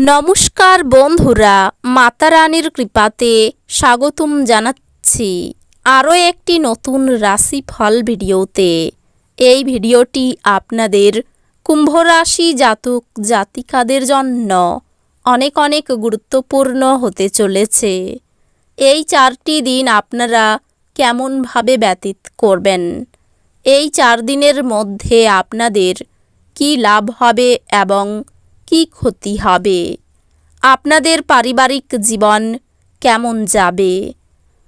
নমস্কার বন্ধুরা, মাতা রানীর কৃপাতে স্বাগতম জানাচ্ছি আরও একটি নতুন রাশিফল ভিডিওতে। এই ভিডিওটি আপনাদের কুম্ভ রাশি জাতক জাতিকাদের জন্য অনেক অনেক গুরুত্বপূর্ণ হতে চলেছে। এই 4টি দিন আপনারা কেমনভাবে ব্যতীত করবেন, এই 4 দিনের মধ্যে আপনাদের কি লাভ হবে এবং কি ক্ষতি হবে, আপনাদের পারিবারিক জীবন কেমন যাবে,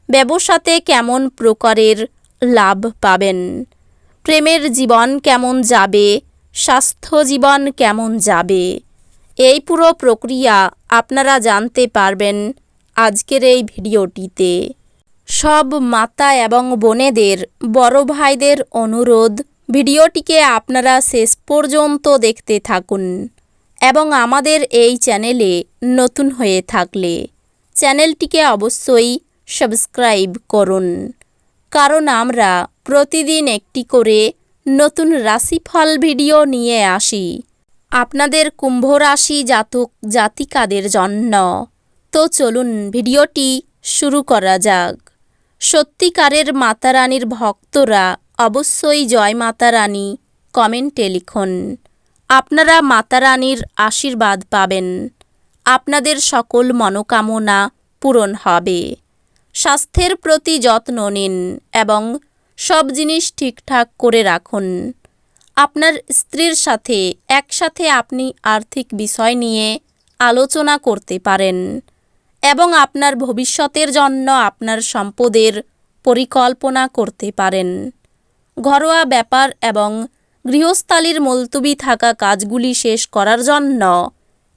ব্যবসাতে কেমন প্রকারের লাভ পাবেন, প্রেমের জীবন কেমন যাবে, স্বাস্থ্য জীবন কেমন যাবে, এই পুরো প্রক্রিয়া আপনারা জানতে পারবেন আজকের এই ভিডিওটিতে। সব মাতা এবং বোনেদের, বড় ভাইদের অনুরোধ, ভিডিওটিকে আপনারা শেষ পর্যন্ত দেখতে থাকুন এবং আমাদের এই চ্যানেলে নতুন হয়ে থাকলে চ্যানেলটিকে অবশ্যই সাবস্ক্রাইব করুন, কারণ আমরা প্রতিদিন একটি করে নতুন রাশিফল ভিডিও নিয়ে আসি আপনাদের কুম্ভ রাশি জাতক জাতিকাদের জন্য। তো চলুন ভিডিওটি শুরু করা যাক। সত্যিকারের মাতা রানীর ভক্তরা অবশ্যই জয় মাতা রানী কমেন্টে লিখুন। আপনারা মাতা রানীর আশীর্বাদ পাবেন, আপনাদের সকল মনোকামনা পূরণ হবে। স্বাস্থ্যের প্রতি যত্ন নিন এবং সব জিনিস ঠিকঠাক করে রাখুন। আপনার স্ত্রীর সাথে একসাথে আপনি আর্থিক বিষয় নিয়ে আলোচনা করতে পারেন এবং আপনার ভবিষ্যতের জন্য আপনার সম্পদের পরিকল্পনা করতে পারেন। ঘরোয়া ব্যাপার এবং গৃহস্থালির মুলতবি থাকা কাজগুলি শেষ করার জন্য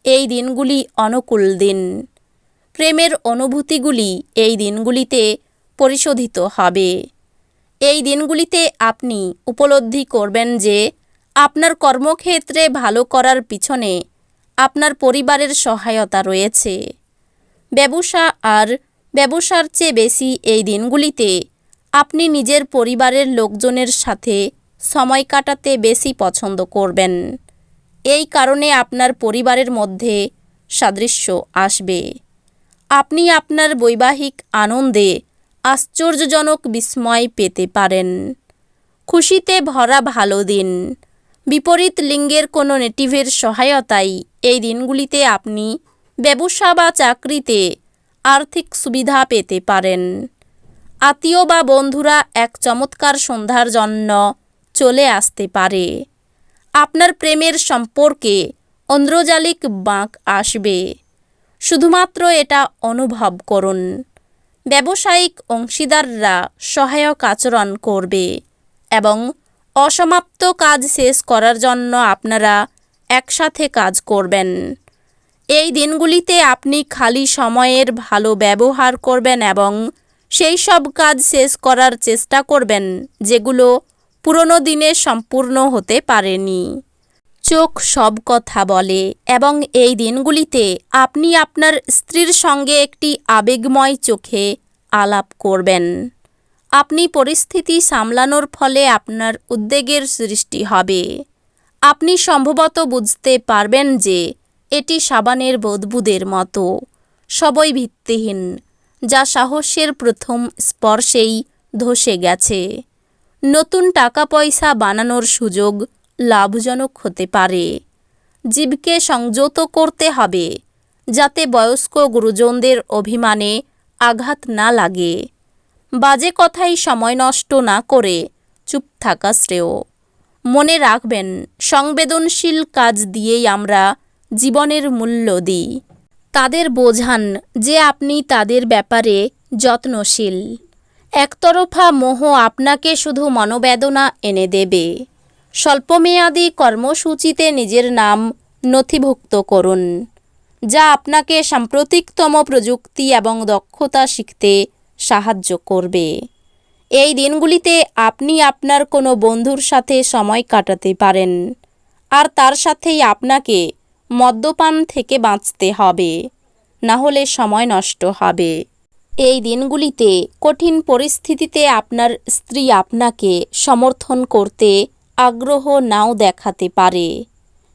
এই দিনগুলি অনুকূল দিন। প্রেমের অনুভূতিগুলি এই দিনগুলিতে পরিশোধিত হবে। এই দিনগুলিতে আপনি উপলব্ধি করবেন যে আপনার কর্মক্ষেত্রে ভালো করার পিছনে আপনার পরিবারের সহায়তা রয়েছে। ব্যবসার চেয়ে বেশি এই দিনগুলিতে আপনি নিজের পরিবারের লোকজনের সাথে সময় কাটাতে বেশি পছন্দ করবেন। এই কারণে আপনার পরিবারের মধ্যে সাদৃশ্য আসবে। আপনি আপনার বৈবাহিক আনন্দে আশ্চর্যজনক বিস্ময় পেতে পারেন। খুশিতে ভরা ভালো দিন। বিপরীত লিঙ্গের কোনো নেটিভের সহায়তায় এই দিনগুলিতে আপনি ব্যবসা বা চাকরিতে আর্থিক সুবিধা পেতে পারেন। আত্মীয় বা বন্ধুরা এক চমৎকার সন্ধ্যার জন্য চলে আসতে পারে। আপনার প্রেমের সম্পর্কে ঐন্দ্রজালিক বাঁক আসবে। শুধুমাত্র এটা অনুভব করুন। ব্যবসায়িক অংশীদাররা সহায়ক আচরণ করবে এবং অসমাপ্ত কাজ শেষ করার জন্য আপনারা একসাথে কাজ করবেন। এই দিনগুলিতে আপনি খালি সময়ের ভালো ব্যবহার করবেন এবং সেই সব কাজ শেষ করার চেষ্টা করবেন যেগুলো পুরনো দিনে সম্পূর্ণ হতে পারেনি। চোখ সব কথা বলে এবং এই দিনগুলিতে আপনি আপনার স্ত্রীর সঙ্গে একটি আবেগময় চোখে আলাপ করবেন। আপনি পরিস্থিতি সামলানোর ফলে আপনার উদ্বেগের সৃষ্টি হবে। আপনি সম্ভবত বুঝতে পারবেন যে এটি সাবানের বুদবুদের মতো, সবই ভিত্তিহীন, যা সাহসের প্রথম স্পর্শেই ধসে গেছে। নতুন টাকা পয়সা বানানোর সুযোগ লাভজনক হতে পারে। জীবকে সংযত করতে হবে যাতে বয়স্ক গুরুজনদের অভিমানে আঘাত না লাগে। বাজে কথায় সময় নষ্ট না করে চুপ থাকা শ্রেয়। মনে রাখবেন, সংবেদনশীল কাজ দিয়েই আমরা জীবনের মূল্য দিই। তাদের বোঝান যে আপনি তাদের ব্যাপারে যত্নশীল। একতরফা মোহ আপনাকে শুধু মনোবেদনা এনে দেবে। স্বল্পমেয়াদী কর্মসূচিতে নিজের নাম নথিভুক্ত করুন, যা আপনাকে সাম্প্রতিকতম প্রযুক্তি এবং দক্ষতা শিখতে সাহায্য করবে। এই দিনগুলিতে আপনি আপনার কোনো বন্ধুর সাথে সময় কাটাতে পারেন, আর তার সাথেই আপনাকে মদ্যপান থেকে বাঁচতে হবে, না হলে সময় নষ্ট হবে। এই দিনগুলিতে কঠিন পরিস্থিতিতে আপনার স্ত্রী আপনাকে সমর্থন করতে আগ্রহ নাও দেখাতে পারে।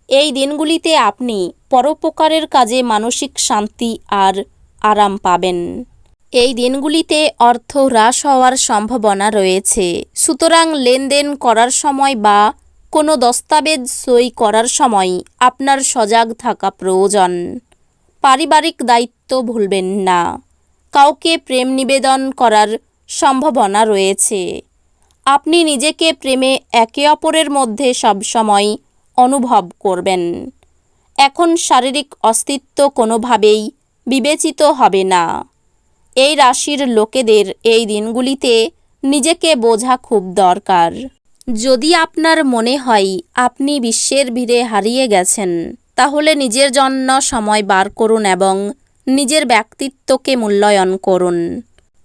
এই দিনগুলিতে আপনি পরোপকারের কাজে মানসিক শান্তি আর আরাম পাবেন। এই দিনগুলিতে অর্থ হ্রাস হওয়ার সম্ভাবনা রয়েছে, সুতরাং লেনদেন করার সময় বা কোনো দস্তাবেজ সই করার সময় আপনার সজাগ থাকা প্রয়োজন। পারিবারিক দায়িত্ব ভুলবেন না। কাউকে প্রেম নিবেদন করার সম্ভাবনা রয়েছে। আপনি নিজেকে প্রেমে একে অপরের মধ্যে সবসময় অনুভব করবেন। এখন শারীরিক অস্তিত্ব কোনোভাবেই বিবেচিত হবে না। এই রাশির লোকেদের এই দিনগুলিতে নিজেকে বোঝা খুব দরকার। যদি আপনার মনে হয় আপনি বিশ্বের ভিড়ে হারিয়ে গেছেন, তাহলে নিজের জন্য সময় বার করুন এবং নিজের ব্যক্তিত্বকে মূল্যায়ন করুন।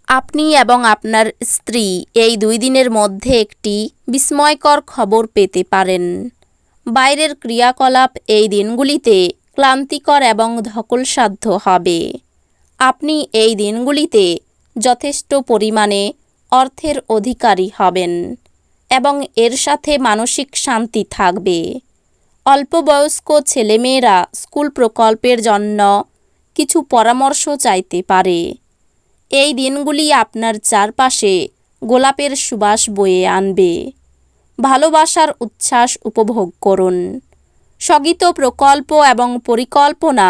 আপনি এবং আপনার স্ত্রী এই 2 দিনের মধ্যে একটি বিস্ময়কর খবর পেতে পারেন। বাইরের ক্রিয়াকলাপ এই দিনগুলিতে ক্লান্তিকর এবং ধকলসাধ্য হবে। আপনি এই দিনগুলিতে যথেষ্ট পরিমাণে অর্থের অধিকারী হবেন এবং এর সাথে মানসিক শান্তি থাকবে। অল্পবয়স্ক ছেলেমেয়েরা স্কুল প্রকল্পের জন্য কিছু পরামর্শ চাইতে পারে। এই দিনগুলি আপনার চারপাশে গোলাপের সুবাস বয়ে আনবে। ভালোবাসার উচ্ছ্বাস উপভোগ করুন। স্থগিত প্রকল্প এবং পরিকল্পনা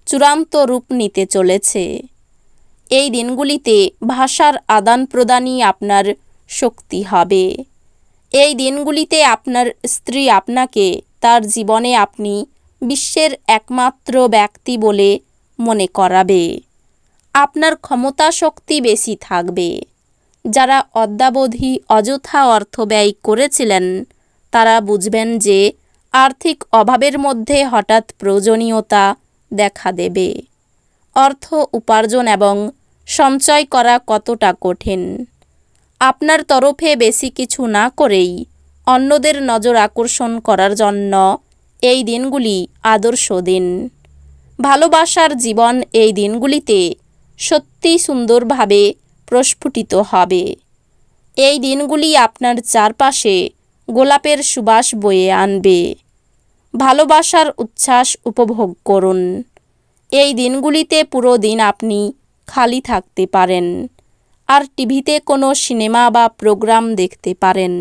চূড়ান্ত রূপ নিতে চলেছে। এই দিনগুলিতে ভাষার আদান প্রদানই আপনার শক্তি হবে। এই দিনগুলিতে আপনার স্ত্রী আপনাকে তার জীবনে আপনি বিশ্বের একমাত্র ব্যক্তি বলে মনে করাবে। আপনার ক্ষমতা শক্তি বেশি থাকবে। যারা অদ্যাবধি অযথা অর্থ ব্যয় করেছিলেন, তারা বুঝবেন যে আর্থিক অভাবের মধ্যে হঠাৎ প্রয়োজনীয়তা দেখা দেবে। অর্থ উপার্জন এবং সঞ্চয় করা কতটা কঠিন। আপনার তরফে বেশি কিছু না করেই অন্যদের নজর আকর্ষণ করার জন্য এই দিনগুলি আদর্শ দিন। ভালোবাসার জীবন এই দিনগুলিতে সত্যি সুন্দরভাবে প্রস্ফুটিত হবে। এই দিনগুলি আপনার চারপাশে গোলাপের সুবাস বয়ে আনবে। ভালোবাসার উচ্ছ্বাস উপভোগ করুন। এই দিনগুলিতে পুরো দিন আপনি খালি থাকতে পারেন আর টিভিতে কোনো সিনেমা বা প্রোগ্রাম দেখতে পারেন।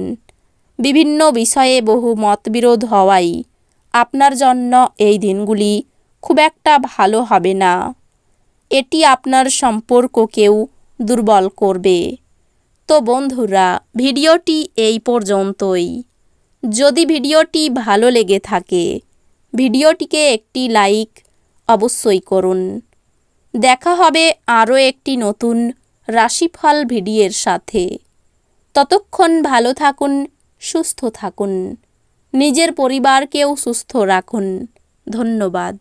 বিভিন্ন বিষয়ে বহু মতবিরোধ হওয়ায় আপনার জন্য এই দিনগুলি খুব একটা ভালো হবে না। এটি আপনার সম্পর্ককেও দুর্বল করবে। তো বন্ধুরা, ভিডিওটি এই পর্যন্তই। যদি ভিডিওটি ভালো লেগে থাকে, ভিডিওটিকে একটি লাইক অবশ্যই করুন। দেখা হবে আরও একটি নতুন রাশিফল ভিডিওর সাথে। ততক্ষণ ভালো থাকুন, সুস্থ থাকুন, নিজের পরিবারকেও সুস্থ রাখুন। ধন্যবাদ।